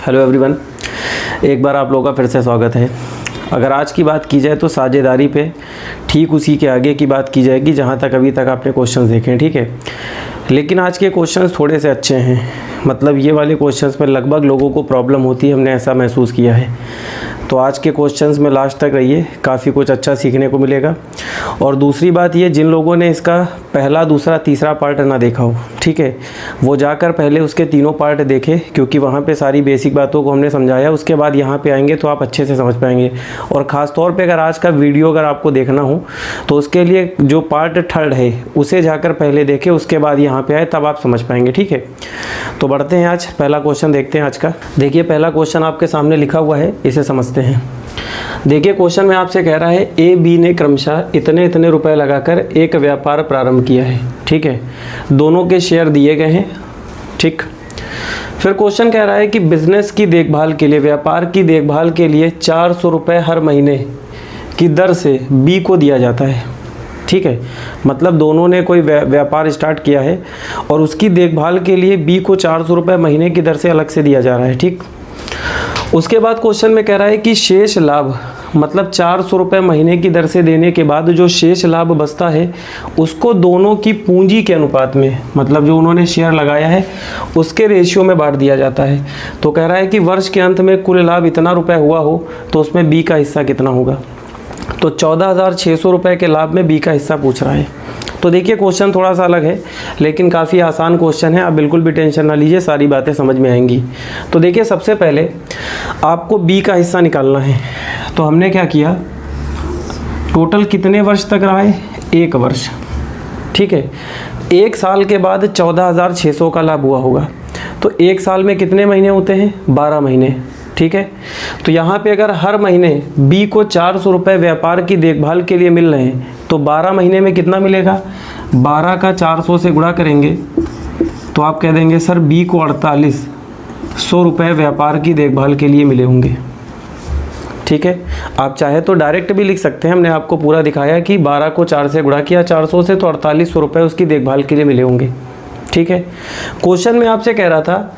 Hello everyone, एक बार आप लोगों का फिर से स्वागत है। अगर आज की बात की जाए तो साझेदारी पे ठीक उसी के आगे की बात की जाएगी जहाँ तक अभी तक आपने क्वेश्चंस देखे हैं, ठीक है। लेकिन आज के क्वेश्चंस थोड़े से अच्छे हैं, मतलब ये वाले क्वेश्चंस में लगभग लोगों को प्रॉब्लम होती है, हमने ऐसा महसूस किया है। तो आज के क्वेश्चंस में लास्ट तक रहिए, काफ़ी कुछ अच्छा सीखने को मिलेगा। और दूसरी बात ये, जिन लोगों ने इसका पहला, दूसरा, तीसरा पार्ट ना देखा हो, ठीक है, वो जाकर पहले उसके तीनों पार्ट देखें, क्योंकि वहाँ पे सारी बेसिक बातों को हमने समझाया। उसके बाद यहाँ पे आएंगे तो आप अच्छे से समझ पाएंगे। और ख़ास तौर पे अगर आज का वीडियो अगर आपको देखना हो तो उसके लिए जो पार्ट थर्ड है उसे जाकर पहले देखें, उसके बाद यहाँ पे आए, तब आप समझ पाएंगे, ठीक है। तो बढ़ते हैं, आज पहला क्वेश्चन देखते हैं आज का। देखिए, पहला क्वेश्चन आपके सामने लिखा हुआ है, इसे समझते हैं। देखिए, क्वेश्चन में आपसे कह रहा है ए बी ने क्रमशः इतने इतने रुपए लगाकर एक व्यापार प्रारंभ किया है, ठीक है। दोनों के शेयर दिए गए हैं, ठीक। फिर क्वेश्चन कह रहा है कि बिजनेस की देखभाल के लिए, व्यापार की देखभाल के लिए 400 रुपये हर महीने की दर से बी को दिया जाता है, ठीक है। मतलब दोनों ने कोई व्यापार स्टार्ट किया है और उसकी देखभाल के लिए बी को 400 रुपये महीने की दर से अलग से दिया जा रहा है, ठीक। उसके बाद क्वेश्चन में कह रहा है कि शेष लाभ, मतलब 400 रुपये महीने की दर से देने के बाद जो शेष लाभ बचता है उसको दोनों की पूंजी के अनुपात में, मतलब जो उन्होंने शेयर लगाया है उसके रेशियो में बांट दिया जाता है। तो कह रहा है कि वर्ष के अंत में कुल लाभ इतना रुपये हुआ हो तो उसमें बी का हिस्सा कितना होगा। तो 14,600 रुपये के लाभ में बी का हिस्सा पूछ रहा है। तो देखिए, क्वेश्चन थोड़ा सा अलग है लेकिन काफ़ी आसान क्वेश्चन है, आप बिल्कुल भी टेंशन ना लीजिए, सारी बातें समझ में आएंगी। तो देखिए, सबसे पहले आपको बी का हिस्सा निकालना है। तो हमने क्या किया, टोटल कितने वर्ष तक रहा है, 1 वर्ष, ठीक है। 1 साल के बाद 14,600 का लाभ हुआ होगा। तो 1 साल में कितने महीने होते हैं, 12 महीने, ठीक है। तो यहाँ पे अगर हर महीने बी को 400 रुपये व्यापार की देखभाल के लिए मिल रहे हैं तो 12 महीने में कितना मिलेगा, 12 का 400 से गुणा करेंगे तो आप कह देंगे सर बी को 4800 रुपये व्यापार की देखभाल के लिए मिले होंगे, ठीक है। आप चाहे तो डायरेक्ट भी लिख सकते हैं, हमने आपको पूरा दिखाया कि 12 को 4 से गुणा किया 400 से, तो 4800 रुपये उसकी देखभाल के लिए मिले होंगे, ठीक है। क्वेश्चन में आपसे कह रहा था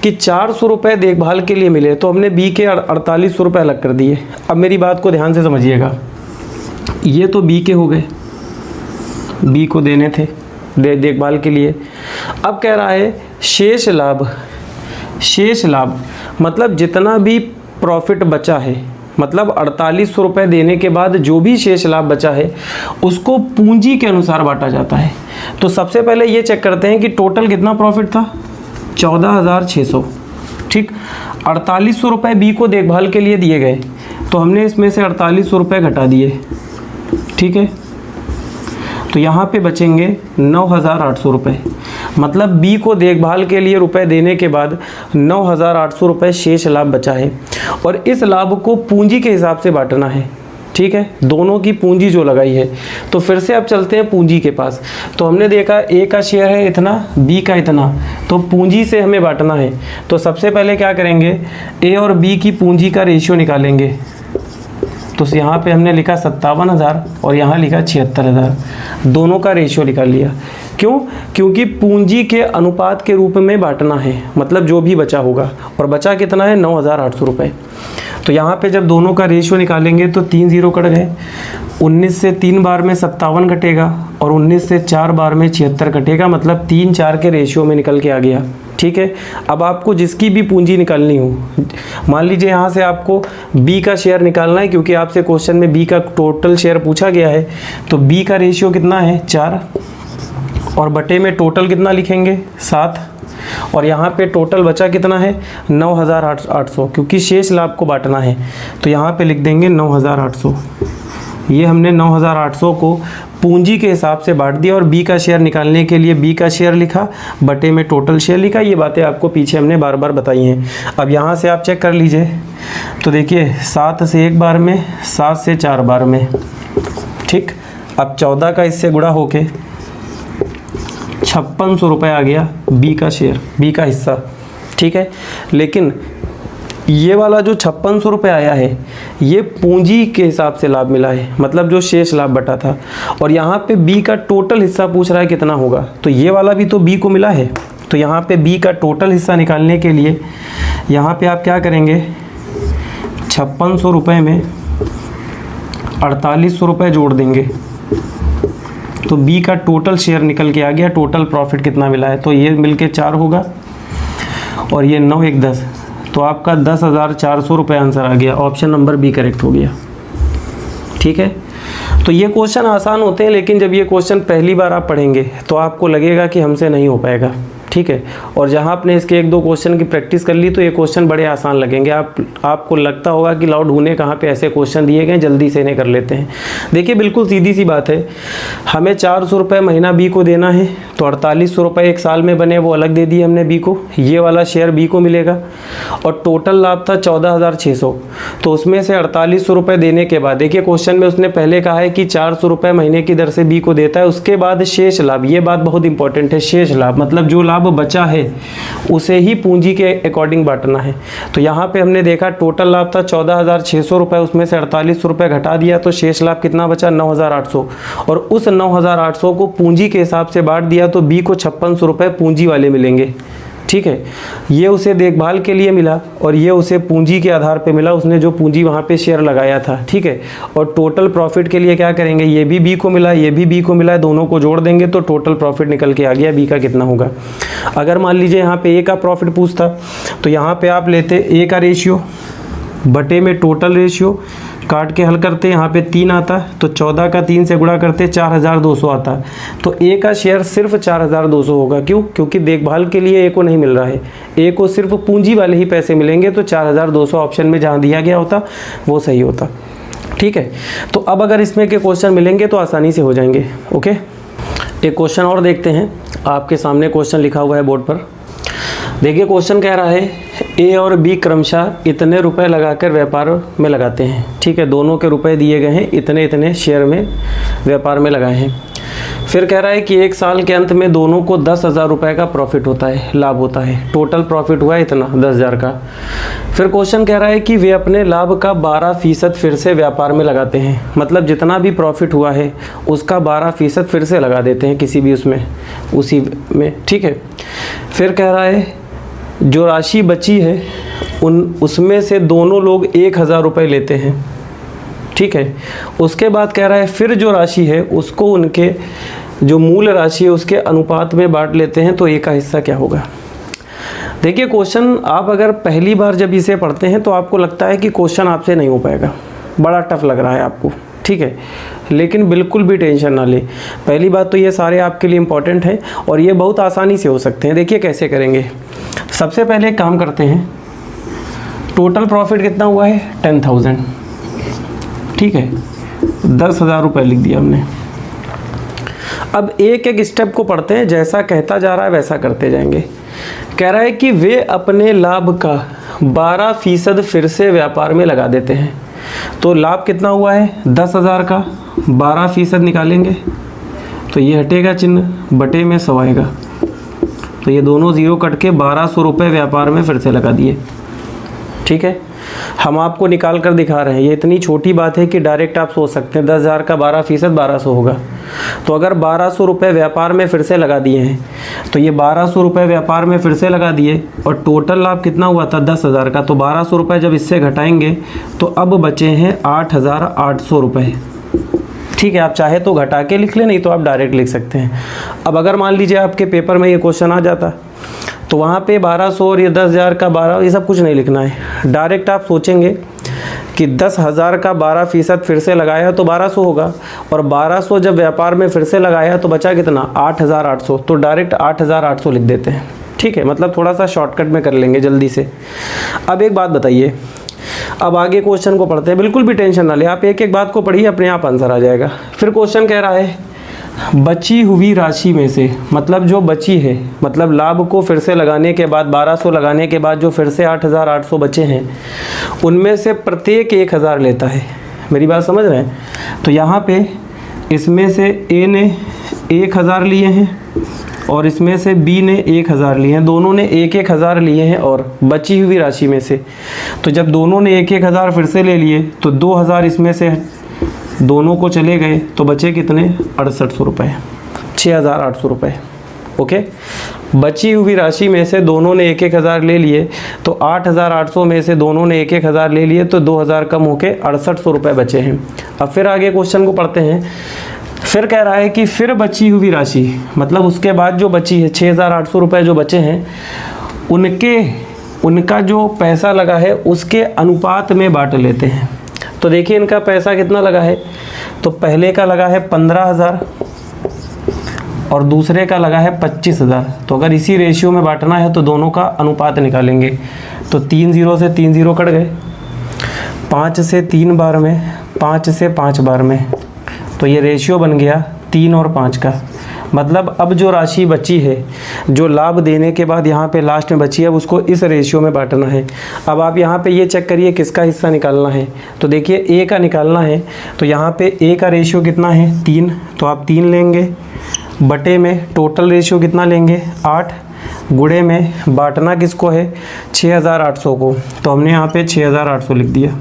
कि 400 रुपये देखभाल के लिए मिले, तो हमने बी के 4800 रुपये अलग कर दिए। अब मेरी बात को ध्यान से समझिएगा, ये तो बी के हो गए, बी को देने थे देखभाल के लिए। अब कह रहा है शेष लाभ, शेष लाभ मतलब जितना भी प्रॉफिट बचा है, मतलब 4800 रुपये देने के बाद जो भी शेष लाभ बचा है उसको पूंजी के अनुसार बांटा जाता है। तो सबसे पहले ये चेक करते हैं कि टोटल कितना प्रॉफिट था, 14,600, ठीक। 4800 रुपये बी को देखभाल के लिए दिए गए, तो हमने इसमें से 4800 रुपये घटा दिए, ठीक है। तो यहाँ पे बचेंगे 9,800 रुपये, मतलब बी को देखभाल के लिए रुपए देने के बाद 9,800 रुपये शेष लाभ बचा है और इस लाभ को पूंजी के हिसाब से बांटना है, ठीक है। दोनों की पूंजी जो लगाई है। तो फिर से अब चलते हैं पूंजी के पास। तो हमने देखा ए का शेयर है इतना, बी का इतना, तो पूंजी से हमें बांटना है। तो सबसे पहले क्या करेंगे, ए और बी की पूंजी का रेशियो निकालेंगे। तो यहाँ पे हमने लिखा 57,000 और यहाँ लिखा 76,000, दोनों का रेशियो निकाल लिया। क्यों, क्योंकि पूंजी के अनुपात के रूप में बांटना है, मतलब जो भी बचा होगा, और बचा कितना है 9,800 रुपये। तो यहाँ पे जब दोनों का रेशियो निकालेंगे तो 3 0 कट गए, 19 से 3 बार में 57 कटेगा और 19 से 4 बार में 76 कटेगा, मतलब 3-4 के रेशियो में निकल के आ गया, ठीक है। अब आपको जिसकी भी पूंजी निकालनी हो, मान लीजिए यहाँ से आपको बी का शेयर निकालना है, क्योंकि आपसे क्वेश्चन में बी का टोटल शेयर पूछा गया है। तो बी का रेशियो कितना है 4 और बटे में टोटल कितना लिखेंगे 7, और यहाँ पे टोटल बचा कितना है 9,800, क्योंकि शेष लाभ को बांटना है। तो यहाँ पे लिख देंगे 9,800। ये हमने 9,800 को पूंजी के हिसाब से बांट दिया और बी का शेयर निकालने के लिए बी का शेयर लिखा, बटे में टोटल शेयर लिखा। ये बातें आपको पीछे हमने बार बार बताई हैं। अब यहाँ से आप चेक कर लीजिए। तो देखिए, 7 से 1 बार में, 7 से 4 बार में, ठीक। अब 14 का इससे गुणा होके 5600 रुपये आ गया बी का शेयर, बी का हिस्सा, ठीक है। लेकिन ये वाला जो 5600 रुपये आया है ये पूंजी के हिसाब से लाभ मिला है, मतलब जो शेष लाभ बटा था। और यहाँ पे बी का टोटल हिस्सा पूछ रहा है कितना होगा, तो ये वाला भी तो बी को मिला है, तो यहाँ पे बी का टोटल हिस्सा निकालने के लिए यहाँ पे आप क्या करेंगे, 5600 रुपये में 4800 रुपये जोड़ देंगे, तो बी का टोटल शेयर निकल के आ गया। टोटल प्रॉफिट कितना मिला है, तो ये मिलके 4 होगा और ये 9 1 10, तो आपका 10,400 रुपये आंसर आ गया। ऑप्शन नंबर बी करेक्ट हो गया। ठीक है, तो ये क्वेश्चन आसान होते हैं, लेकिन जब ये क्वेश्चन पहली बार आप पढ़ेंगे तो आपको लगेगा कि हमसे नहीं हो पाएगा। ठीक है, और जहाँ आपने इसके 1-2 क्वेश्चन की प्रैक्टिस कर ली तो ये क्वेश्चन बड़े आसान लगेंगे। आपको लगता होगा कि लाओ ढूंढे कहाँ पे ऐसे क्वेश्चन दिए गए, जल्दी से इन्हें कर लेते हैं। देखिए बिल्कुल सीधी सी बात है, हमें 400 रुपये महीना बी को देना है, तो 4800 रुपये एक साल में बने वो अलग दे दिए हमने बी को, ये वाला शेयर बी को मिलेगा। और टोटल लाभ था 14,600, तो उसमें से 4800 रुपये देने के बाद, देखिए क्वेश्चन में उसने पहले कहा है कि 400 रुपये महीने की दर से बी को देता है, उसके बाद शेष लाभ, ये बात बहुत इंपॉर्टेंट है, शेष लाभ मतलब जो लाभ बचा है उसे ही पूंजी के अकॉर्डिंग बांटना है। तो यहाँ पे हमने देखा टोटल लाभ था 14,600 रुपये, उसमें से 4800 रुपये घटा दिया तो शेष लाभ कितना बचा, 9,800, और उस 9,800 को पूंजी के हिसाब से बांट दिया तो बी को 5600 रुपये पूंजी वाले मिलेंगे। ठीक है, ये उसे देखभाल के लिए मिला और ये उसे पूंजी के आधार पे मिला, उसने जो पूंजी वहाँ पे शेयर लगाया था। ठीक है, और टोटल प्रॉफिट के लिए क्या करेंगे, ये भी बी को मिला, ये भी बी को मिला, दोनों को जोड़ देंगे तो टोटल प्रॉफिट निकल के आ गया बी का कितना होगा। अगर मान लीजिए यहाँ पे ए का प्रॉफिट पूछता तो यहाँ पे आप लेते ए का रेशियो बटे में टोटल रेशियो, काट के हल करते, यहाँ पे 3 आता तो 14 का 3 से गुणा करते 4200 आता, तो ए का शेयर सिर्फ 4200 होगा। क्यों? क्योंकि देखभाल के लिए ए को नहीं मिल रहा है, ए को सिर्फ पूंजी वाले ही पैसे मिलेंगे, तो 4200 ऑप्शन में जहाँ दिया गया होता वो सही होता। ठीक है, तो अब अगर इसमें के क्वेश्चन मिलेंगे तो आसानी से हो जाएंगे। ओके, एक क्वेश्चन और देखते हैं, आपके सामने क्वेश्चन लिखा हुआ है बोर्ड पर। देखिए क्वेश्चन कह रहा है ए और बी क्रमशः इतने रुपए लगाकर व्यापार में लगाते हैं। ठीक है, दोनों के रुपए दिए गए हैं, इतने इतने शेयर में व्यापार में लगाए हैं। फिर कह रहा है कि एक साल के अंत में दोनों को 10,000 रुपये का प्रॉफिट होता है, लाभ होता है। टोटल प्रॉफिट हुआ इतना 10,000 का। फिर क्वेश्चन कह रहा है कि वे अपने लाभ का 12% फिर से व्यापार में लगाते हैं, मतलब जितना भी प्रॉफिट हुआ है उसका 12% फिर से लगा देते हैं किसी भी उसमें, उसी में। ठीक है, फिर कह रहा है जो राशि बची है उसमें से दोनों लोग 1,000 रुपये लेते हैं। ठीक है, उसके बाद कह रहा है फिर जो राशि है उसको उनके जो मूल राशि है उसके अनुपात में बांट लेते हैं, तो ए का हिस्सा क्या होगा। देखिए क्वेश्चन आप अगर पहली बार जब इसे पढ़ते हैं तो आपको लगता है कि क्वेश्चन आपसे नहीं हो पाएगा, बड़ा टफ लग रहा है आपको। ठीक है, लेकिन बिल्कुल भी टेंशन ना ले। पहली बात तो ये सारे आपके लिए इम्पॉर्टेंट है और ये बहुत आसानी से हो सकते हैं। देखिए कैसे करेंगे, सबसे पहले एक काम करते हैं, टोटल प्रॉफिट कितना हुआ है 10,000। ठीक है, 10,000 रुपये लिख दिया हमने। अब एक एक स्टेप को पढ़ते हैं, जैसा कहता जा रहा है वैसा करते जाएंगे। कह रहा है कि वे अपने लाभ का 12% फिर से व्यापार में लगा देते हैं। तो लाभ कितना हुआ है 10,000 का, 12% निकालेंगे तो ये हटेगा चिन्ह, बटे में 100 आएगा, तो ये दोनों जीरो कट के 1200 रुपये व्यापार में फिर से लगा दिए। ठीक है, हम आपको निकाल कर दिखा रहे हैं, ये इतनी छोटी बात है कि डायरेक्ट आप सोच सकते हैं 10,000 का 12% 1200 होगा। तो अगर 1200 रुपये व्यापार में फिर से लगा दिए हैं तो ये 1200 रुपये व्यापार में फिर से लगा दिए और टोटल लाभ कितना हुआ था 10,000 का, तो 1200 रुपये जब इससे घटाएंगे तो अब बचे हैं 8,800 रुपये। ठीक है, आप चाहे तो घटा के लिख लें, नहीं तो आप डायरेक्ट लिख सकते हैं। अब अगर मान लीजिए आपके पेपर में ये क्वेश्चन आ जाता तो वहाँ पे 1200 और ये 10,000 का 12, ये सब कुछ नहीं लिखना है। डायरेक्ट आप सोचेंगे कि 10,000 का 12% फिर से लगाया तो 1200 होगा, और 1200 जब व्यापार में फिर से लगाया तो बचा कितना 8,800, तो डायरेक्ट 8,800 लिख देते हैं। ठीक है, मतलब थोड़ा सा शॉर्टकट में कर लेंगे जल्दी से। अब एक बात बताइए, अब आगे क्वेश्चन को पढ़ते हैं, बिल्कुल भी टेंशन ना ले, आप एक एक बात को पढ़िए, अपने आप आंसर आ जाएगा। फिर क्वेश्चन कह रहा है बची हुई राशि में से, मतलब जो बची है, मतलब लाभ को फिर से लगाने के बाद 1200 लगाने के बाद जो फिर से 8,800 बचे हैं उनमें से प्रत्येक 1,000 लेता है। मेरी बात समझ रहे हैं? तो यहाँ पे इसमें से ए ने 1,000 लिए हैं और इसमें से बी ने 1,000 लिए हैं, दोनों ने 1,000 लिए हैं और बची हुई राशि में से, तो जब दोनों ने 1,000 फिर से ले लिए तो 2,000 इसमें से दोनों को चले गए तो बचे कितने 6,800 रुपये, 6,800 रुपये। ओके। बची हुई राशि में से दोनों ने 1,000 ले लिए, तो 8,800 में से दोनों ने 1,000 ले लिए, तो 2,000 कम होके 6800 रुपये बचे हैं। अब फिर आगे क्वेश्चन को पढ़ते हैं। फिर कह रहा है कि फिर बची हुई राशि, मतलब उसके बाद जो बची है 6,800 रुपये जो बचे हैं, उनका जो पैसा लगा है उसके अनुपात में बांट लेते हैं। तो देखिए इनका पैसा कितना लगा है, तो पहले का लगा है 15,000 और दूसरे का लगा है 25,000। तो अगर इसी रेशियो में बांटना है तो दोनों का अनुपात निकालेंगे। तो 3 0 से 3 0 कट गए, 5 से 3 बार में, 5 से 5 बार में, तो ये रेशियो बन गया 3 और 5 का। मतलब अब जो राशि बची है, जो लाभ देने के बाद यहाँ पे लास्ट में बची है, उसको इस रेशियो में बांटना है। अब आप यहाँ पे ये चेक करिए किसका हिस्सा निकालना है। तो देखिए ए का निकालना है, तो यहाँ पे ए का रेशियो कितना है 3, तो आप 3 लेंगे, बटे में टोटल रेशियो कितना लेंगे 8, गुणे में बांटना किसको है 6,800 को, तो हमने यहाँ पे 6,800 लिख दिया।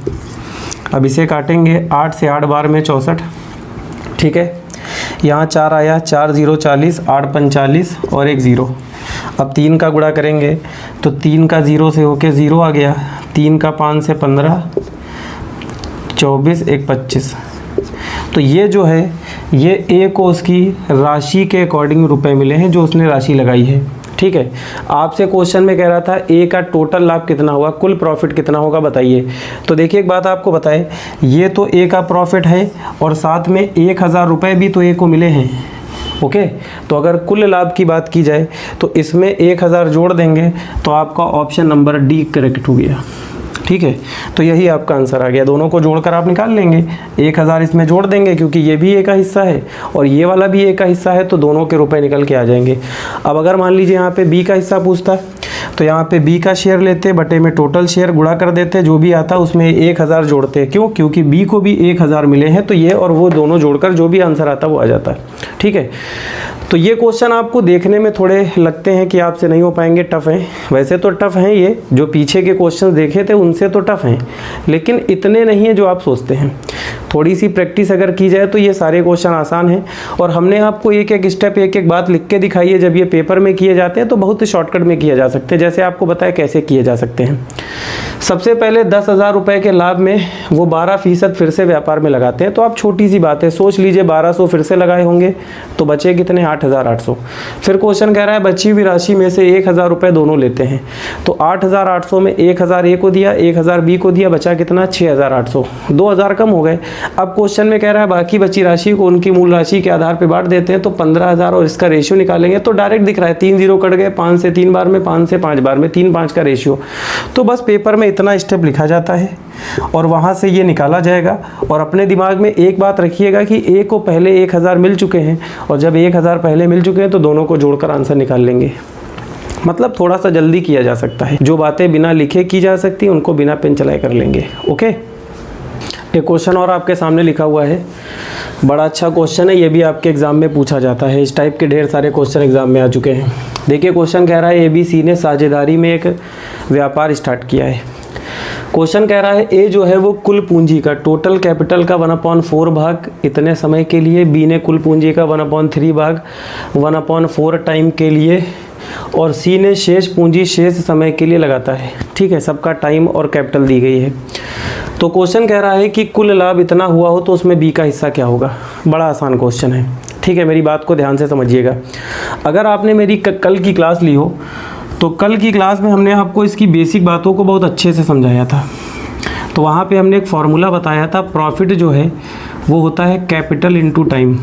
अब इसे काटेंगे, 8 से 8 बार में 64, ठीक है। यहाँ 4 आया, 4 0 40, 8 5 40 और 1 0। अब 3 का गुणा करेंगे, तो 3 का 0 से होके 0 आ गया, 3 का 5 से 15, 24 1 25। तो ये जो है, ये ए को उसकी राशि के अकॉर्डिंग रुपए मिले हैं जो उसने राशि लगाई है, ठीक है। आपसे क्वेश्चन में कह रहा था ए का टोटल लाभ कितना हुआ, कुल प्रॉफिट कितना होगा बताइए। तो देखिए एक बात आपको बताए, ये तो ए का प्रॉफिट है और साथ में 1,000 रुपये भी तो ए को मिले हैं, ओके। तो अगर कुल लाभ की बात की जाए तो इसमें 1,000 जोड़ देंगे, तो आपका ऑप्शन नंबर डी करेक्ट हो गया, ठीक है। तो यही आपका आंसर आ गया। दोनों को जोड़कर आप निकाल लेंगे, 1,000 इसमें जोड़ देंगे क्योंकि ये भी ए का हिस्सा है और ये वाला भी ए का हिस्सा है, तो दोनों के रुपए निकल के आ जाएंगे। अब अगर मान लीजिए यहाँ पे बी का हिस्सा पूछता, तो यहाँ पे बी का शेयर लेते, बटे में टोटल शेयर गुणा कर देते, जो भी आता उसमें 1,000 जोड़ते। क्यों? क्योंकि बी को भी 1,000 मिले हैं, तो ये और वो दोनों जोड़कर जो भी आंसर आता वो आ जाता है, ठीक है। तो ये क्वेश्चन आपको देखने में थोड़े लगते हैं कि आपसे नहीं हो पाएंगे, टफ हैं। वैसे तो टफ हैं, ये जो पीछे के क्वेश्चन देखे थे उनसे तो टफ हैं, लेकिन इतने नहीं है जो आप सोचते हैं। थोड़ी सी प्रैक्टिस अगर की जाए तो ये सारे क्वेश्चन आसान हैं। और हमने आपको एक एक स्टेप, एक एक बात लिख के दिखाई है। जब ये पेपर में किए जाते हैं तो बहुत शॉर्टकट में किए जा सकते हैं। जैसे आपको बताया कैसे किए जा सकते हैं। सबसे पहले 10,000 रुपये के लाभ में वो 12% फिर से व्यापार में लगाते हैं। तो आप छोटी सी बात है, सोच लीजिए 1200 फिर से लगाए होंगे, तो बचे कितने 8,800। फिर क्वेश्चन कह रहा है बची हुई राशि में से 1,000 रुपये दोनों लेते हैं। तो 8,800 में 1,000 ए को दिया, 1,000 बी को दिया, बचा कितना 6,800, 2,000 कम हो गए। अब क्वेश्चन में कह रहा है बाकी बची राशि को उनकी मूल राशि के आधार पर बांट देते हैं। तो 15,000 और इसका रेशियो निकालेंगे तो डायरेक्ट दिख रहा है 3 0 कट गए, 5 से 3 बार में, 5 से 5 बार में, 3-5 का रेशियो। तो बस पेपर में इतना स्टेप लिखा जाता है और वहाँ से ये निकाला जाएगा। और अपने दिमाग में एक बात रखिएगा कि ए को पहले 1,000 मिल चुके हैं और जब 1,000 पहले मिल चुके हैं तो दोनों को जोड़कर आंसर निकाल लेंगे। मतलब थोड़ा सा जल्दी किया जा सकता है। जो बातें बिना लिखे की जा सकती उनको बिना पेन चलाए कर लेंगे, ओके। एक क्वेश्चन और आपके सामने लिखा हुआ है, बड़ा अच्छा क्वेश्चन है, ये भी आपके एग्जाम में पूछा जाता है। इस टाइप के ढेर सारे क्वेश्चन एग्जाम में आ चुके हैं। देखिए क्वेश्चन कह रहा है ABC ने साझेदारी में एक व्यापार स्टार्ट किया है। क्वेश्चन कह रहा है ए जो है वो कुल पूंजी का, टोटल कैपिटल का 1/4 भाग इतने समय के लिए, बी ने कुल पूंजी का 1/3 भाग 1/4 टाइम के लिए, और सी ने शेष पूंजी शेष समय के लिए लगाता है, ठीक है। सबका टाइम और कैपिटल दी गई है। तो क्वेश्चन कह रहा है कि कुल लाभ इतना हुआ हो तो उसमें बी का हिस्सा क्या होगा। बड़ा आसान क्वेश्चन है, ठीक है। मेरी बात को ध्यान से समझिएगा। अगर आपने मेरी कल की क्लास ली हो तो कल की क्लास में हमने आपको इसकी बेसिक बातों को बहुत अच्छे से समझाया था। तो वहाँ पे हमने एक फॉर्मूला बताया था, प्रॉफिट जो है वो होता है कैपिटल इनटू टाइम।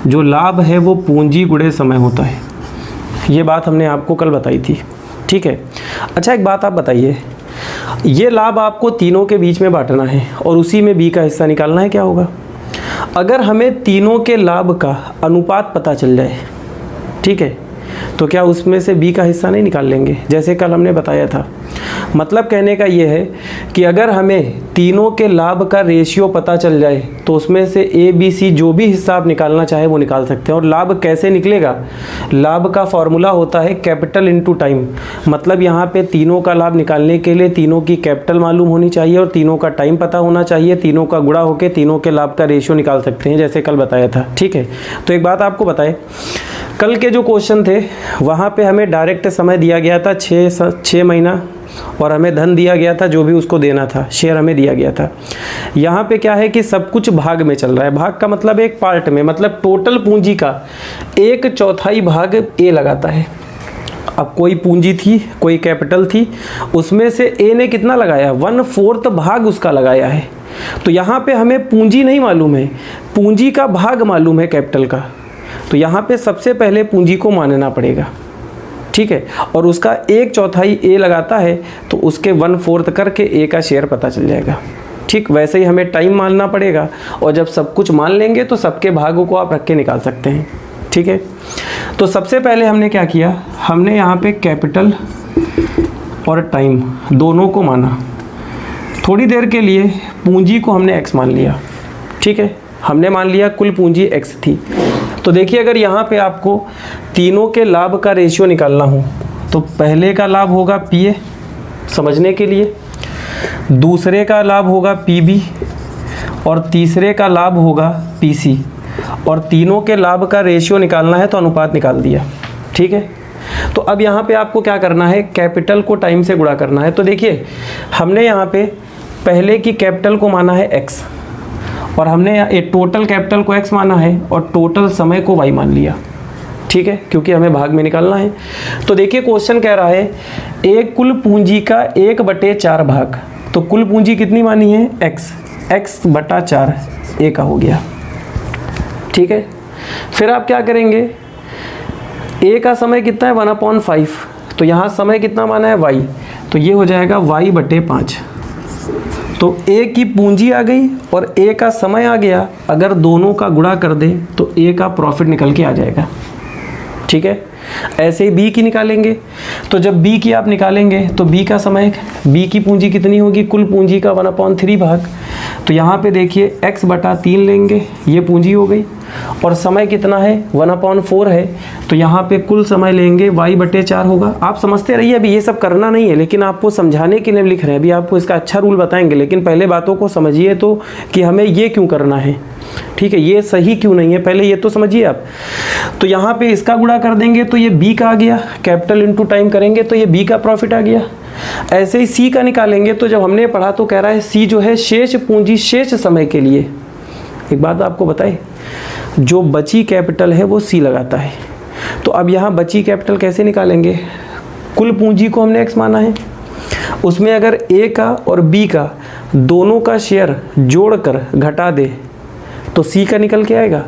जो लाभ है वो पूंजी गुणे समय होता है। ये बात हमने आपको कल बताई थी, ठीक है। अच्छा एक बात आप बताइए, ये लाभ आपको तीनों के बीच में बांटना है और उसी में बी का हिस्सा निकालना है। क्या होगा अगर हमें तीनों के लाभ का अनुपात पता चल जाए, ठीक है, तो क्या उसमें से बी का हिस्सा नहीं निकाल लेंगे, जैसे कल हमने बताया था। मतलब कहने का ये है कि अगर हमें तीनों के लाभ का रेशियो पता चल जाए तो उसमें से ए बी सी जो भी हिस्सा आप निकालना चाहे वो निकाल सकते हैं। और लाभ कैसे निकलेगा, लाभ का फॉर्मूला होता है कैपिटल इनटू टाइम। मतलब यहाँ पे तीनों का लाभ निकालने के लिए तीनों की कैपिटल मालूम होनी चाहिए और तीनों का टाइम पता होना चाहिए। तीनों का गुणा होकर तीनों के लाभ का रेशियो निकाल सकते हैं, जैसे कल बताया था, ठीक है। तो एक बात आपको बताए, कल के जो क्वेश्चन थे वहाँ पे हमें डायरेक्ट समय दिया गया था 6 महीना, और हमें धन दिया गया था जो भी उसको देना था, शेयर हमें दिया गया था। यहाँ पे क्या है कि सब कुछ भाग में चल रहा है। भाग का मतलब एक पार्ट में, मतलब टोटल पूंजी का 1/4 भाग ए लगाता है। अब कोई पूंजी थी, कोई कैपिटल थी, उसमें से ए ने कितना लगाया, 1/4 भाग उसका लगाया है। तो यहाँ पे हमें पूंजी नहीं मालूम है, पूंजी का भाग मालूम है कैपिटल का। तो यहाँ पे सबसे पहले पूंजी को मानना पड़ेगा, ठीक है। और उसका 1/4 ए लगाता है तो उसके 1/4 करके ए का शेयर पता चल जाएगा, ठीक। वैसे ही हमें टाइम मानना पड़ेगा, और जब सब कुछ मान लेंगे तो सबके भागों को आप रख के निकाल सकते हैं, ठीक है। तो सबसे पहले हमने क्या किया, हमने यहाँ पे कैपिटल और टाइम दोनों को माना। थोड़ी देर के लिए पूंजी को हमने x मान लिया, ठीक है। हमने मान लिया कुल पूंजी x थी। तो देखिए अगर यहाँ पे आपको तीनों के लाभ का रेशियो निकालना हो तो पहले का लाभ होगा PA समझने के लिए, दूसरे का लाभ होगा PB, और तीसरे का लाभ होगा PC। और तीनों के लाभ का रेशियो निकालना है तो अनुपात निकाल दिया, ठीक है। तो अब यहाँ पे आपको क्या करना है, कैपिटल को टाइम से गुणा करना है। तो देखिए हमने यहाँ पे पहले की कैपिटल को माना है x, और हमने ये टोटल कैपिटल को x माना है, और टोटल समय को y मान लिया, ठीक है, क्योंकि हमें भाग में निकालना है। तो देखिए क्वेश्चन कह रहा है एक कुल पूंजी का 1/4 भाग। तो कुल पूंजी कितनी मानी है, x/4 ए का हो गया, ठीक है। फिर आप क्या करेंगे, ए का समय कितना है 1/5, तो यहाँ समय कितना माना है y, तो ये हो जाएगा y/5। तो ए की पूंजी आ गई और ए का समय आ गया। अगर दोनों का गुणा कर दे तो ए का प्रॉफिट निकल के आ जाएगा, ठीक है। ऐसे ही बी की निकालेंगे। तो जब बी की आप निकालेंगे तो बी का समय, बी की पूंजी कितनी होगी, कुल पूंजी का 1/3 भाग। तो यहाँ पे देखिए x/3 लेंगे, ये पूंजी हो गई, और समय कितना है 1/4 है। तो यहाँ पे कुल समय लेंगे y/4 होगा। आप समझते रहिए, अभी ये सब करना नहीं है, लेकिन आपको समझाने के लिए लिख रहे हैं। अभी आपको इसका अच्छा रूल बताएंगे, लेकिन पहले बातों को समझिए तो कि हमें ये क्यों करना है, ठीक है, ये सही क्यों नहीं है, पहले ये तो समझिए आप। तो यहाँ पे इसका गुणा कर देंगे तो ये बी का आ गया, कैपिटल इंटू टाइम करेंगे तो ये बी का प्रॉफिट आ गया। ऐसे ही सी का निकालेंगे। तो जब हमने पढ़ा तो कह रहा है सी जो है शेष पूंजी शेष समय के लिए। एक बात आपको बताए, जो बची कैपिटल है वो सी लगाता है। तो अब यहाँ बची कैपिटल कैसे निकालेंगे, कुल पूंजी को हमने x माना है, उसमें अगर ए का और बी का दोनों का शेयर जोड़कर घटा दे तो सी का निकल के आएगा।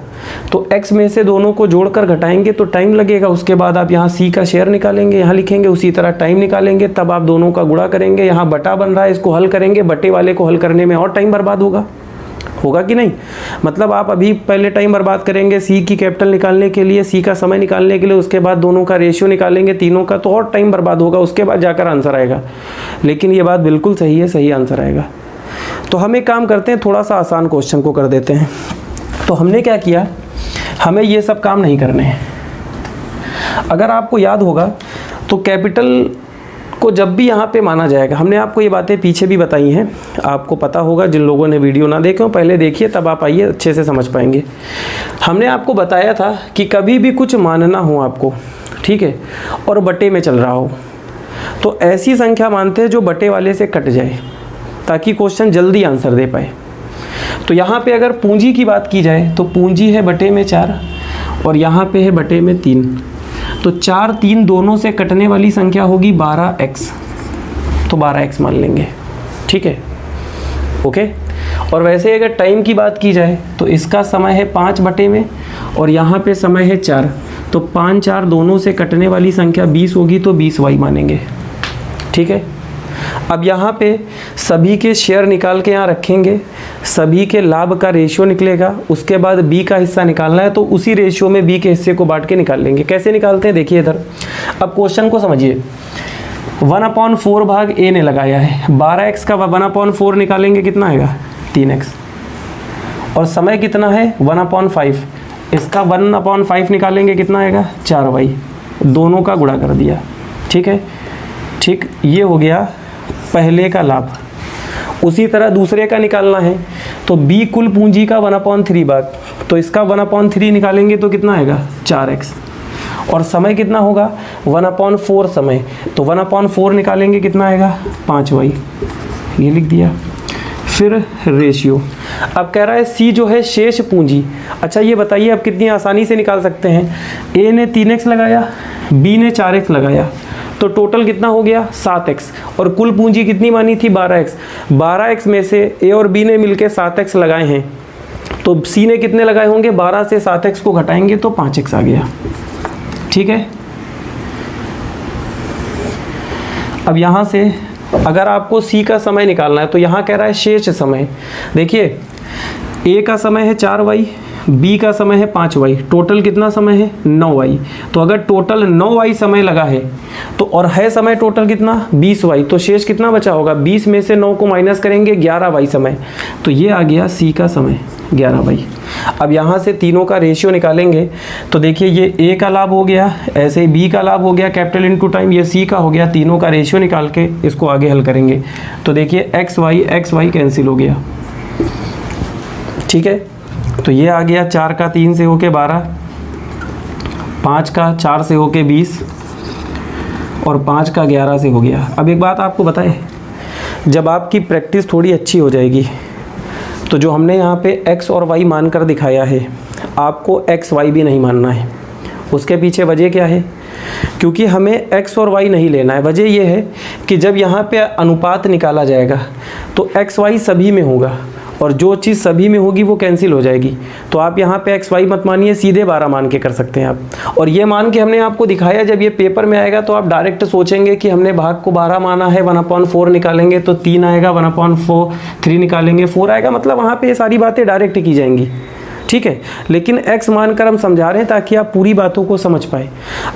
तो x में से दोनों को जोड़कर घटाएंगे तो टाइम लगेगा। उसके बाद आप यहाँ सी का शेयर निकालेंगे, यहाँ लिखेंगे, उसी तरह टाइम निकालेंगे, तब आप दोनों का गुणा करेंगे। यहाँ बटा बन रहा है, इसको हल करेंगे, बटे वाले को हल करने में और टाइम बर्बाद होगा कि नहीं। मतलब आप अभी पहले टाइम बर्बाद करेंगे सी की कैपिटल निकालने के लिए, सी का समय निकालने के लिए, उसके बाद दोनों का रेशियो निकालेंगे तीनों का, तो और टाइम बर्बाद होगा, उसके बाद जाकर आंसर आएगा। लेकिन ये बात बिल्कुल सही है, सही आंसर आएगा। तो हम एक काम करते हैं, थोड़ा सा आसान क्वेश्चन को कर देते हैं। तो हमने क्या किया, हमें ये सब काम नहीं करने हैं। अगर आपको याद होगा तो कैपिटल को जब भी यहाँ पे माना जाएगा, हमने आपको ये बातें पीछे भी बताई हैं, आपको पता होगा। जिन लोगों ने वीडियो ना देखे हो पहले देखिए, तब आप आइए अच्छे से समझ पाएंगे। हमने आपको बताया था कि कभी भी कुछ मानना हो आपको, ठीक है, और बटे में चल रहा हो, तो ऐसी संख्या मानते हैं जो बटे वाले से कट जाए, ताकि क्वेश्चन जल्दी आंसर दे पाए। तो यहाँ पे अगर पूंजी की बात की जाए तो पूंजी है बटे में 4 और यहाँ पे है बटे में 3। तो 4 3 दोनों से कटने वाली संख्या होगी 12x, तो 12x मान लेंगे, ठीक है, ओके। और वैसे अगर टाइम की बात की जाए तो इसका समय है 5 बटे में और यहाँ पे समय है 4, तो 5 4 दोनों से कटने वाली संख्या 20 होगी, तो 20y मानेंगे, ठीक है। अब यहाँ पे सभी के शेयर निकाल के यहाँ रखेंगे, सभी के लाभ का रेशियो निकलेगा, उसके बाद बी का हिस्सा निकालना है, तो उसी रेशियो में बी के हिस्से को बांट के निकाल लेंगे। कैसे निकालते हैं देखिए इधर। अब क्वेश्चन को समझिए, 1/4 भाग ए ने लगाया है, 12x का 1/4 निकालेंगे कितना आएगा 3x, और समय कितना है 1/5, इसका 1/5 निकालेंगे कितना आएगा 4y, दोनों का गुणा कर दिया, ठीक है, ठीक। ये हो गया पहले का लाभ। उसी तरह दूसरे का निकालना है, तो b कुल पूंजी का 1/3 भाग, तो इसका 1/3 निकालेंगे तो कितना आएगा 4x। और समय कितना होगा 1/4 समय, तो 1/4 निकालेंगे कितना आएगा 5y, ये लिख दिया। फिर रेशियो, अब कह रहा है सी जो है शेष पूंजी। अच्छा ये बताइए अब कितनी आसानी से निकाल सकते हैं, ए ने 3x लगाया, बी ने 4x लगाया, तो टोटल कितना हो गया 7x, और कुल पूंजी कितनी मानी थी 12x। 12x में से ए और बी ने मिलकर 7x लगाए हैं, तो सी ने कितने लगाए होंगे, 12 से 7x को घटाएंगे तो 5x आ गया। ठीक है, अब यहाँ से अगर आपको सी का समय निकालना है तो यहाँ कह रहा है शेष समय। देखिए ए का समय है 4y, बी का समय है 5y, टोटल कितना समय है 9y। तो अगर टोटल 9y समय लगा है तो और है समय टोटल कितना 20y, तो शेष कितना बचा होगा, 20 में से 9 को माइनस करेंगे 11y समय, तो ये आ गया सी का समय 11y। अब यहाँ से तीनों का रेशियो निकालेंगे तो देखिए ये ए का लाभ हो गया, ऐसे ही बी का लाभ हो गया कैपिटल इनटू टाइम, ये सी का हो गया। तीनों का रेशियो निकाल के इसको आगे हल करेंगे तो देखिए एक्स वाई कैंसिल हो गया। ठीक है, तो ये आ गया 4 का 3 से होके 12, 5 का 4 से होके 20 और 5 का 11 से हो गया। अब एक बात आपको बताएं, जब आपकी प्रैक्टिस थोड़ी अच्छी हो जाएगी तो जो हमने यहाँ पे x और y मानकर दिखाया है आपको x y भी नहीं मानना है। उसके पीछे वजह क्या है, क्योंकि हमें x और y नहीं लेना है। वजह यह है कि जब यहाँ पे अनुपात निकाला जाएगा तो x y सभी में होगा और जो चीज़ सभी में होगी वो कैंसिल हो जाएगी। तो आप यहाँ पे एक्स वाई मत मानिए, सीधे 12 मान के कर सकते हैं आप। और ये मान के हमने आपको दिखाया, जब ये पेपर में आएगा तो आप डायरेक्ट सोचेंगे कि हमने भाग को 12 माना है, 1/4 निकालेंगे तो 3 आएगा, 1/4 3 निकालेंगे 4 आएगा, मतलब वहाँ पे ये सारी बातें डायरेक्ट की जाएंगी। ठीक है, लेकिन x मानकर हम समझा रहे हैं ताकि आप पूरी बातों को समझ पाए।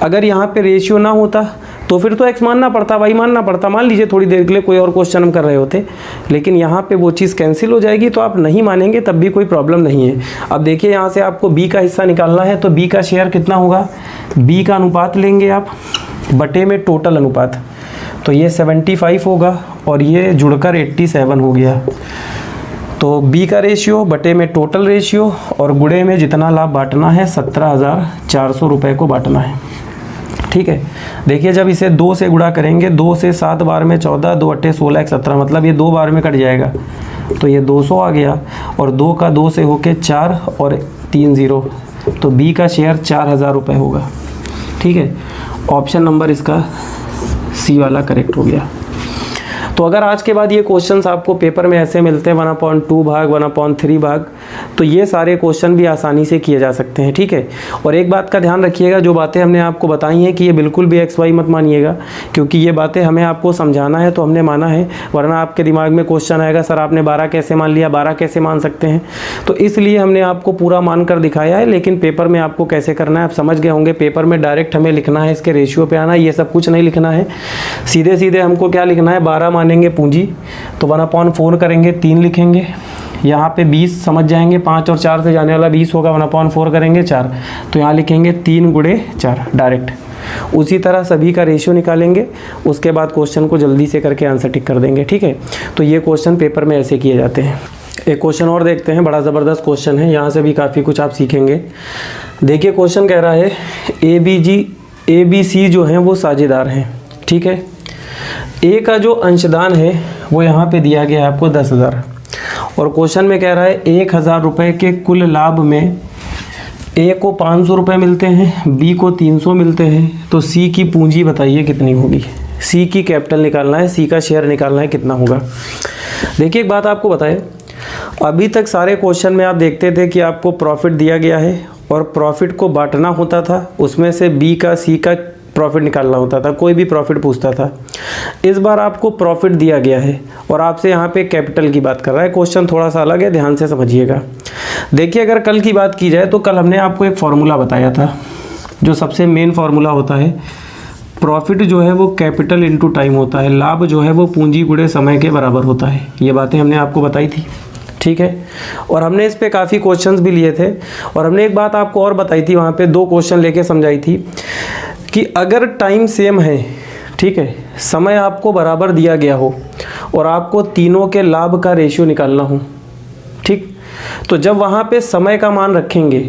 अगर यहाँ पे रेशियो ना होता तो फिर तो x मानना पड़ता, y मानना पड़ता। मान लीजिए थोड़ी देर के लिए कोई और क्वेश्चन हम कर रहे होते, लेकिन यहाँ पे वो चीज़ कैंसिल हो जाएगी तो आप नहीं मानेंगे तब भी कोई प्रॉब्लम नहीं है। अब देखिए यहाँ से आपको b का हिस्सा निकालना है तो b का शेयर कितना होगा, b का अनुपात लेंगे आप बटे में टोटल अनुपात, तो ये 75 होगा और ये जुड़कर 87 हो गया। तो b का रेशियो बटे में टोटल रेशियो और गुणे में जितना लाभ बांटना है 17,400 रुपये को बांटना है। ठीक है, देखिए जब इसे 2 से गुणा करेंगे, 2 से 7 बार में 14, 2 × 8 16 17, मतलब ये 2 बार में कट जाएगा तो ये 200 आ गया और 2 का 2 से होके 4 और 3 0, तो b का शेयर 4,000 रुपये होगा। ठीक है, ऑप्शन नंबर इसका सी वाला करेक्ट हो गया। तो अगर आज के बाद ये क्वेश्चंस आपको पेपर में ऐसे मिलते हैं 1/2 भाग 1/3 भाग, तो ये सारे क्वेश्चन भी आसानी से किए जा सकते हैं। ठीक है, और एक बात का ध्यान रखिएगा, जो बातें हमने आपको बताई हैं कि ये बिल्कुल भी एक्स वाई मत मानिएगा, क्योंकि ये बातें हमें आपको समझाना है तो हमने माना है, वरना आपके दिमाग में क्वेश्चन आएगा सर आपने 12 कैसे मान लिया, 12 कैसे मान सकते हैं। तो इसलिए हमने आपको पूरा मान कर दिखाया है, लेकिन पेपर में आपको कैसे करना है आप समझ गए होंगे। पेपर में डायरेक्ट हमें लिखना है, इसके रेशियो पे आना, ये सब कुछ नहीं लिखना है। सीधे सीधे हमको क्या लिखना है, 12 मानेंगे पूंजी तो 1/4 करेंगे 3 लिखेंगे, यहाँ पे 20 समझ जाएंगे, 5 और 4 से जाने वाला 20 होगा, 1/4 करेंगे 4, तो यहाँ लिखेंगे 3 × 4 डायरेक्ट। उसी तरह सभी का रेशियो निकालेंगे, उसके बाद क्वेश्चन को जल्दी से करके आंसर टिक कर देंगे। ठीक है, तो ये क्वेश्चन पेपर में ऐसे किए जाते हैं। एक क्वेश्चन और देखते हैं, बड़ा ज़बरदस्त क्वेश्चन है, यहाँ से भी काफ़ी कुछ आप सीखेंगे। देखिए क्वेश्चन कह रहा है ए बी सी जो हैं वो साझेदार हैं। ठीक है, ए का जो अंशदान है वो यहाँ पे दिया गया है आपको 10,000 और क्वेश्चन में कह रहा है 1,000 रुपये के कुल लाभ में ए को 500 रुपये मिलते हैं, बी को 300 मिलते हैं, तो सी की पूंजी बताइए कितनी होगी। सी की कैपिटल निकालना है, सी का शेयर निकालना है, कितना होगा। देखिए एक बात आपको बताएं, अभी तक सारे क्वेश्चन में आप देखते थे कि आपको प्रॉफिट दिया गया है और प्रॉफिट को बांटना होता था, उसमें से बी का सी का प्रॉफिट निकालना होता था, कोई भी प्रॉफिट पूछता था। इस बार आपको प्रॉफिट दिया गया है और आपसे यहाँ पे कैपिटल की बात कर रहा है। क्वेश्चन थोड़ा सा अलग है, ध्यान से समझिएगा। देखिए अगर कल की बात की जाए तो कल हमने आपको एक फार्मूला बताया था, जो सबसे मेन फार्मूला होता है, प्रॉफिट जो है वो कैपिटल इनटू टाइम होता है, लाभ जो है वो पूंजी गुणे समय के बराबर होता है। ये बातें हमने आपको बताई थी। ठीक है, और हमने इस पे काफ़ी क्वेश्चंस भी लिए थे और हमने एक बात आपको और बताई थी, वहाँ पे 2 क्वेश्चन लेके समझाई थी कि अगर टाइम सेम है, ठीक है, समय आपको बराबर दिया गया हो और आपको तीनों के लाभ का रेशियो निकालना हो, ठीक, तो जब वहाँ पे समय का मान रखेंगे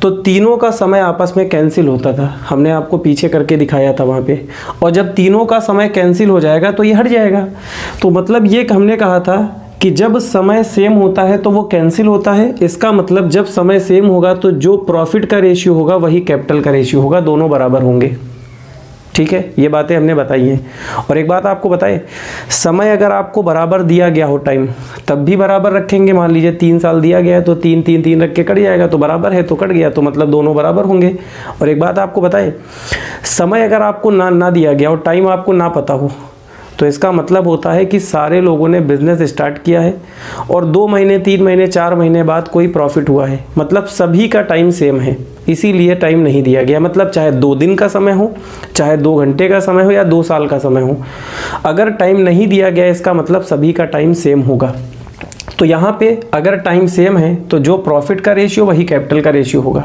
तो तीनों का समय आपस में कैंसिल होता था, हमने आपको पीछे करके दिखाया था वहाँ पे। और जब तीनों का समय कैंसिल हो जाएगा तो ये हट जाएगा। तो मतलब ये हमने कहा था कि जब समय सेम होता है तो वो कैंसिल होता है। इसका मतलब जब समय सेम होगा तो जो प्रॉफिट का रेशियो होगा वही कैपिटल का रेशियो होगा, दोनों बराबर होंगे। ठीक है, ये बातें हमने बताई हैं। और एक बात आपको बताए, समय अगर आपको बराबर दिया गया हो टाइम, तब भी बराबर रखेंगे। मान लीजिए 3 साल दिया गया है तो 3 3 3 रख के कट जाएगा, तो बराबर है तो कट गया, तो मतलब दोनों बराबर होंगे। और एक बात आपको बताए, समय अगर आपको ना दिया गया और टाइम आपको ना पता हो, तो इसका मतलब होता है कि सारे लोगों ने बिजनेस स्टार्ट किया है और 2 महीने 3 महीने 4 महीने बाद कोई प्रॉफिट हुआ है, मतलब सभी का टाइम सेम है, इसीलिए टाइम नहीं दिया गया। मतलब चाहे 2 दिन का समय हो, चाहे 2 घंटे का समय हो या 2 साल का समय हो, अगर टाइम नहीं दिया गया इसका मतलब सभी का टाइम सेम होगा। तो यहाँ पे अगर टाइम सेम है तो जो प्रॉफिट का रेशियो वही कैपिटल का रेशियो होगा।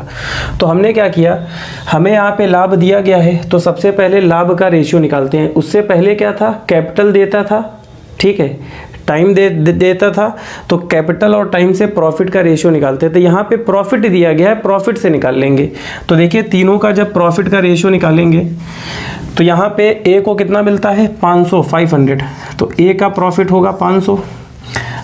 तो हमने क्या किया, हमें यहाँ पे लाभ दिया गया है तो सबसे पहले लाभ का रेशियो निकालते हैं। उससे पहले क्या था, कैपिटल देता था, ठीक है, टाइम देता था, तो कैपिटल और टाइम से प्रॉफिट का रेशियो निकालते थे। यहाँ पे प्रॉफिट दिया गया है, प्रॉफिट से निकाल लेंगे। तो देखिए तीनों का जब प्रॉफिट का रेशियो निकालेंगे तो यहाँ पे ए को कितना मिलता है, 500, तो ए का प्रॉफिट होगा 500,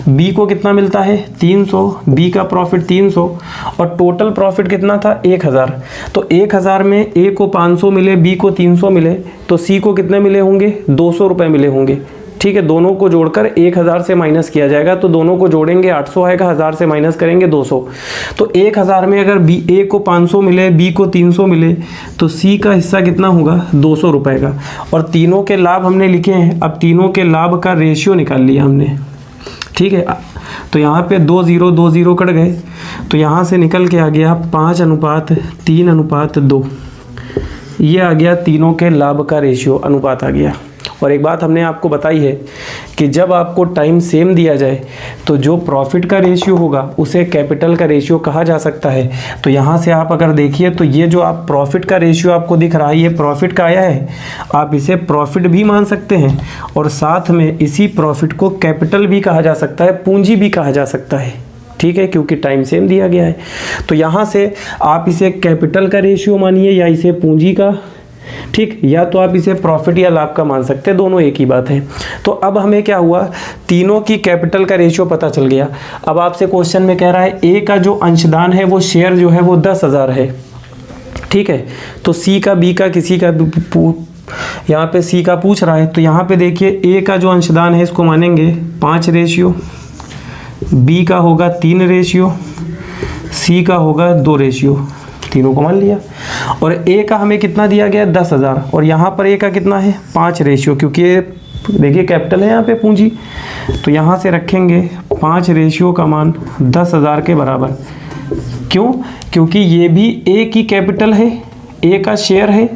बी को कितना मिलता है 300, बी का प्रॉफिट 300 और टोटल प्रॉफिट कितना था 1000। तो 1000 में ए को 500 मिले, बी को 300 मिले, तो सी को कितने मिले होंगे, 200 रुपये मिले होंगे। ठीक है, दोनों को जोड़कर 1000 से माइनस किया जाएगा, तो दोनों को जोड़ेंगे 800 आएगा, 1000 से माइनस करेंगे 200। तो 1000 में अगर बी ए को 500 मिले, बी को 300 मिले, तो सी का हिस्सा कितना होगा 200 रुपये का। और तीनों के लाभ हमने लिखे हैं, अब तीनों के लाभ का रेशियो निकाल लिया हमने। ठीक है, तो यहाँ पे 2 0 2 0 कट गए, तो यहाँ से निकल के आ गया 5:3:2, ये आ गया तीनों के लाभ का रेशियो, अनुपात आ गया। और एक बात हमने आपको बताई है कि जब आपको टाइम सेम दिया जाए तो जो प्रॉफिट का रेशियो होगा उसे कैपिटल का रेशियो कहा जा सकता है। तो यहाँ से आप अगर देखिए तो ये जो आप प्रॉफिट का रेशियो आपको दिख रहा है, ये प्रॉफिट का आया है, आप इसे प्रॉफिट भी मान सकते हैं और साथ में इसी प्रॉफिट को कैपिटल भी कहा जा सकता है, पूंजी भी कहा जा सकता है। ठीक है, क्योंकि टाइम सेम दिया गया है। तो यहाँ से आप इसे कैपिटल का रेशियो मानिए या इसे पूंजी का, ठीक, या तो आप इसे प्रॉफिट या लाभ का मान सकते हैं, दोनों एक ही बात है। तो अब हमें क्या हुआ, तीनों की कैपिटल का रेशियो पता चल गया। अब आपसे क्वेश्चन में कह रहा है ए का जो अंशदान है वो शेयर जो है वो 10,000 है। ठीक है, तो सी का, बी का, किसी का, यहाँ पे सी का पूछ रहा है, तो यहाँ पे देखिए ए का जो अंशदान है इसको मानेंगे 5 रेशियो, बी का होगा 3 रेशियो, सी का होगा 2 रेशियो, तीनों को मान लिया। और ए का हमें कितना दिया गया 10,000 और यहाँ पर ए का कितना है 5 रेशियो, क्योंकि ये देखिए कैपिटल है यहाँ पे पूंजी, तो यहाँ से रखेंगे 5 रेशियो का मान 10,000 के बराबर। क्यों, क्योंकि ये भी ए की कैपिटल है, ए का शेयर है,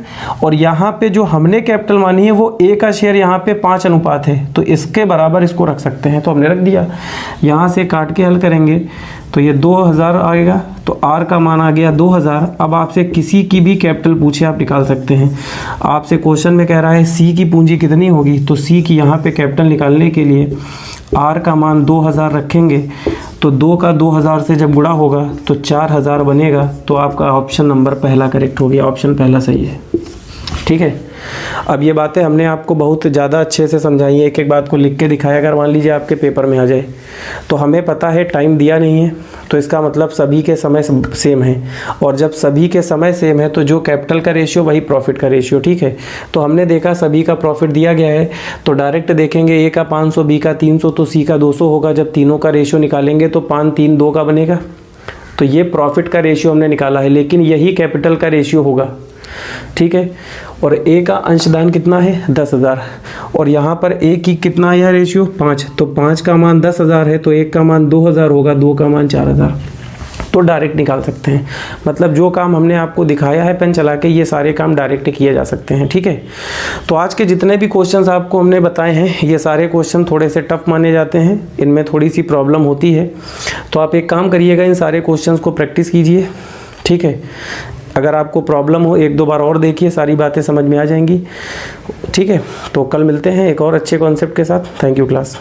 और यहाँ पे जो हमने कैपिटल मानी है वो ए का शेयर यहाँ पे 5 अनुपात है, तो इसके बराबर इसको रख सकते हैं, तो हमने रख दिया। यहाँ से काट के हल करेंगे तो ये 2000 आएगा, तो आर का मान आ गया 2000। अब आपसे किसी की भी कैपिटल पूछे आप निकाल सकते हैं। आपसे क्वेश्चन में कह रहा है सी की पूंजी कितनी होगी, तो सी की यहाँ पे कैपिटल निकालने के लिए आर का मान 2000 रखेंगे, तो 2 का 2000 से जब गुणा होगा तो 4000 बनेगा। तो आपका ऑप्शन नंबर पहला करेक्ट हो गया, ऑप्शन पहला सही है। ठीक है, अब ये बातें हमने आपको बहुत ज़्यादा अच्छे से समझाई है, एक एक बात को लिख के दिखाया। अगर मान लीजिए आपके पेपर में आ जाए तो हमें पता है टाइम दिया नहीं है, तो इसका मतलब सभी के समय सेम है, और जब सभी के समय सेम है तो जो कैपिटल का रेशियो वही प्रॉफिट का रेशियो। ठीक है, तो हमने देखा सभी का प्रॉफिट दिया गया है, तो डायरेक्ट देखेंगे ए का 500, बी का 300, तो सी का 200 होगा। जब तीनों का रेशियो निकालेंगे तो 5 3 2 का बनेगा, तो ये प्रॉफिट का रेशियो हमने निकाला है, लेकिन यही कैपिटल का रेशियो होगा। ठीक है, और ए का अंशदान कितना है 10,000, और यहाँ पर ए की कितना है रेशियो 5, तो 5 का मान 10,000 है, तो 1 का मान 2000 होगा, 2 का मान 4000, तो डायरेक्ट निकाल सकते हैं। मतलब जो काम हमने आपको दिखाया है पेन चला के, ये सारे काम डायरेक्ट किए जा सकते हैं। ठीक है, तो आज के जितने भी क्वेश्चंस आपको हमने बताए हैं ये सारे क्वेश्चन थोड़े से टफ माने जाते हैं, इनमें थोड़ी सी प्रॉब्लम होती है, तो आप एक काम करिएगा, इन सारे क्वेश्चंस को प्रैक्टिस कीजिए। ठीक है, अगर आपको प्रॉब्लम हो 1-2 बार और देखिए, सारी बातें समझ में आ जाएंगी। ठीक है, तो कल मिलते हैं एक और अच्छे कॉन्सेप्ट के साथ। Thank you class.